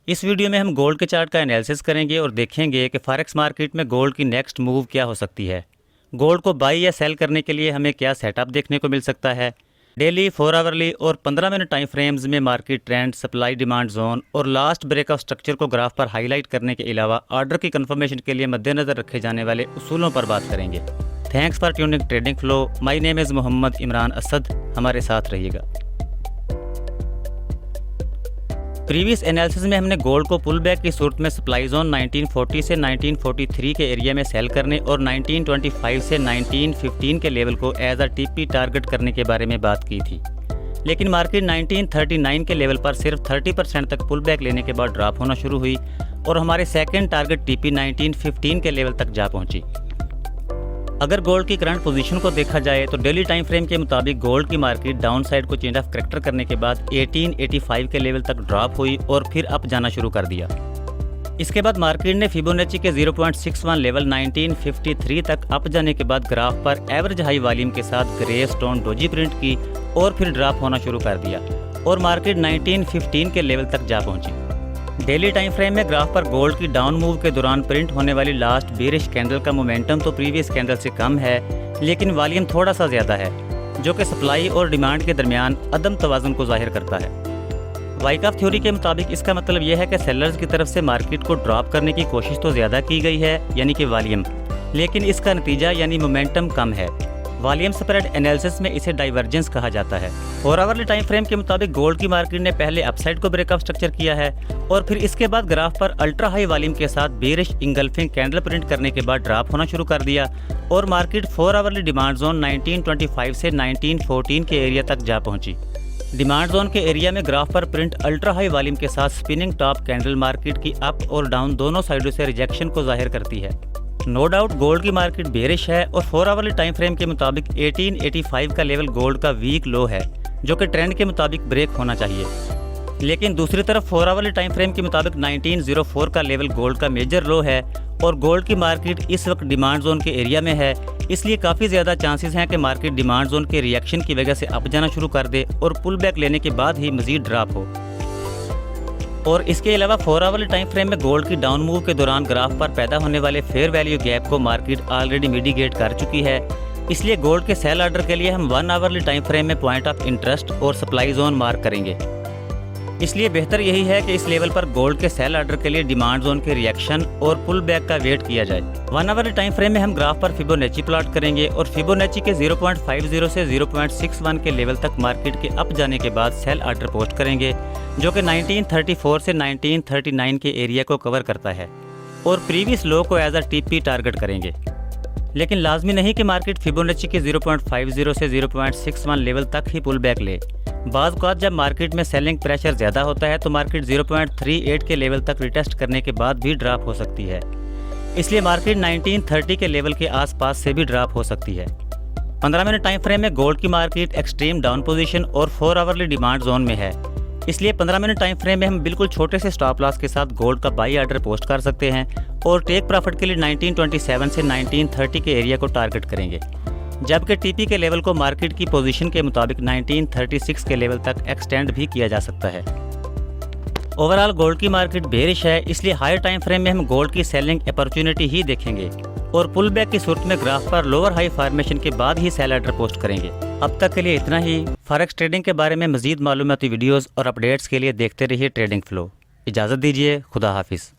इस वीडियो में हम गोल्ड के चार्ट का एनालिसिस करेंगे और देखेंगे कि फॉरेक्स मार्केट में गोल्ड की नेक्स्ट मूव क्या हो सकती है। गोल्ड को बाई या सेल करने के लिए हमें क्या सेटअप देखने को मिल सकता है। डेली, 4 आवरली और 15 मिनट टाइम फ्रेम्स में market trend, supply demand zone और लास्ट ब्रेक ऑफ स्ट्रक्चर को ग्राफ पर हाईलाइट करने के अलावा ऑर्डर की कंफर्मेशन के लिए मद्देनजर रखे जाने वाले उसूलों पर बात करेंगे। Thanks for tuning trading flow. My name is Mohammed Imran Asad. हमारे साथ रहिएगा। प्रीवियस एनालिसिस में हमने गोल्ड को पुल बैक की सूरत में सप्लाई जोन 1940 से 1943 के एरिया में सेल करने और 1925 से 1915 के लेवल को एज अ टीपी टारगेट करने के बारे में बात की थी, लेकिन मार्केट 1939 के लेवल पर सिर्फ 30% तक पुल बैक लेने के बाद ड्रॉप होना शुरू हुई और हमारे सेकेंड टारगेट टीपी 1915 के लेवल तक जा पहुंची। अगर गोल्ड की करंट पोजीशन को देखा जाए तो डेली टाइम फ्रेम के मुताबिक गोल्ड की मार्केट डाउन साइड को चेंज ऑफ करैक्टर करने के बाद 1885 के लेवल तक ड्रॉप हुई और फिर अप जाना शुरू कर दिया। इसके बाद मार्केट ने फिबोनाची के 0.61 लेवल 1953 तक अप जाने के बाद ग्राफ पर एवरेज हाई वॉल्यूम के साथ ग्रे स्टोन डोजी प्रिंट की और फिर ड्रॉप होना शुरू कर दिया और मार्केट 1915 के लेवल तक जा पहुंची। डेली टाइम फ्रेम में ग्राफ पर गोल्ड की डाउन मूव के दौरान प्रिंट होने वाली लास्ट बेरिश कैंडल का मोमेंटम तो प्रीवियस कैंडल से कम है, लेकिन वॉल्यूम थोड़ा सा ज़्यादा है, जो कि सप्लाई और डिमांड के दरमियान अदम तवाज़ुन को जाहिर करता है। वाइकॉफ थ्योरी के मुताबिक इसका मतलब यह है कि सेलर्स की तरफ से मार्केट को ड्रॉप करने की कोशिश तो ज़्यादा की गई है, यानी कि वॉल्यूम, लेकिन इसका नतीजा यानी मोमेंटम कम है। वॉल्यूम स्प्रेड एनालिसिस में इसे डाइवर्जेंस कहा जाता है। 4 आवरली टाइम फ्रेम के मुताबिक गोल्ड की मार्केट ने पहले अपसाइड को ब्रेकअप स्ट्रक्चर किया है और फिर इसके बाद ग्राफ पर अल्ट्रा हाई वॉल्यूम के साथ बेरिश इंगल्फिंग कैंडल प्रिंट करने के बाद ड्रॉप होना शुरू कर दिया और मार्केट 4 आवरली डिमांड जोन 1925 से 1914 के एरिया तक जा पहुंची। डिमांड जोन के एरिया में ग्राफ पर प्रिंट अल्ट्रा हाई वॉल्यूम के साथ स्पिनिंग टॉप कैंडल मार्केट की अप और डाउन दोनों साइडों से रिजेक्शन को जाहिर करती है। नो डाउट गोल्ड की मार्केट बेरिश है और 4 आवरली टाइम फ्रेम के मुताबिक 1885 का लेवल गोल्ड का वीक लो है, जो कि ट्रेंड के मुताबिक ब्रेक होना चाहिए। लेकिन दूसरी तरफ 4 आवरली टाइम फ्रेम के मुताबिक 1904 का लेवल गोल्ड का मेजर लो है और गोल्ड की मार्केट इस वक्त डिमांड जोन के एरिया में है, इसलिए काफ़ी ज़्यादा चांसेस हैं कि मार्केट डिमांड जोन के रिएक्शन की वजह से अप जाना शुरू कर दे और पुल बैक लेने के बाद ही मजीद ड्रॉप हो। और इसके अलावा 4 आवरली टाइम फ्रेम में गोल्ड की डाउन मूव के दौरान ग्राफ पर पैदा होने वाले फेयर वैल्यू गैप को मार्केट ऑलरेडी मिटिगेट कर चुकी है, इसलिए गोल्ड के सेल ऑर्डर के लिए हम 1 आवरली टाइम फ्रेम में पॉइंट ऑफ इंटरेस्ट और सप्लाई जोन मार्क करेंगे। इसलिए बेहतर यही है कि इस लेवल पर गोल्ड के सेल ऑर्डर के लिए डिमांड जोन के रिएक्शन और पुल बैक का वेट किया जाए। 1 आवरली टाइम फ्रेम में हम ग्राफ पर फिबोनाची प्लॉट करेंगे और फिबोनाची के 0.50 से 0.61 के लेवल तक मार्केट के अप जाने के बाद सेल ऑर्डर पोस्ट करेंगे, जो कि 1934 से 1939 के एरिया को कवर करता है और प्रीवियस लो को एज अ टीपी टारगेट करेंगे। लेकिन लाजमी नहीं कि मार्केट फिबोनाची के 0.50 से 0.61 लेवल तक ही पुल बैक ले। बाज़ औक़ात जब मार्केट में सेलिंग प्रेशर ज़्यादा होता है तो मार्केट 0.38 के लेवल तक रिटेस्ट करने के बाद भी ड्रॉप हो सकती है, इसलिए मार्केट 1930 के लेवल के आसपास से भी ड्रॉप हो सकती है। 15 मिनट टाइम फ्रेम में गोल्ड की मार्केट एक्सट्रीम डाउन पोजीशन और 4 आवरली डिमांड जोन में है, इसलिए 15 मिनट टाइम फ्रेम में हम बिल्कुल छोटे से स्टॉप लॉस के साथ गोल्ड का बाई ऑर्डर पोस्ट कर सकते हैं और टेक प्रॉफिट के लिए 1927 से 1930 के एरिया को टारगेट करेंगे, जबकि टीपी के लेवल को मार्केट की पोजीशन के मुताबिक 1936 के लेवल तक एक्सटेंड भी किया जा सकता है। ओवरऑल गोल्ड की मार्केट बेरिश है, इसलिए हायर टाइम फ्रेम में हम गोल्ड की सेलिंग अपॉर्चुनिटी ही देखेंगे और पुल बैक की सूरत में ग्राफ पर लोअर हाई फॉर्मेशन के बाद ही सेल ऑर्डर पोस्ट करेंगे। अब तक के लिए इतना ही। फॉरेक्स ट्रेडिंग के बारे में मजीद मालूमाती वीडियोज़ और अपडेट्स के लिए देखते रहिए ट्रेडिंग फ्लो। इजाज़त दीजिए। खुदा हाफिज़।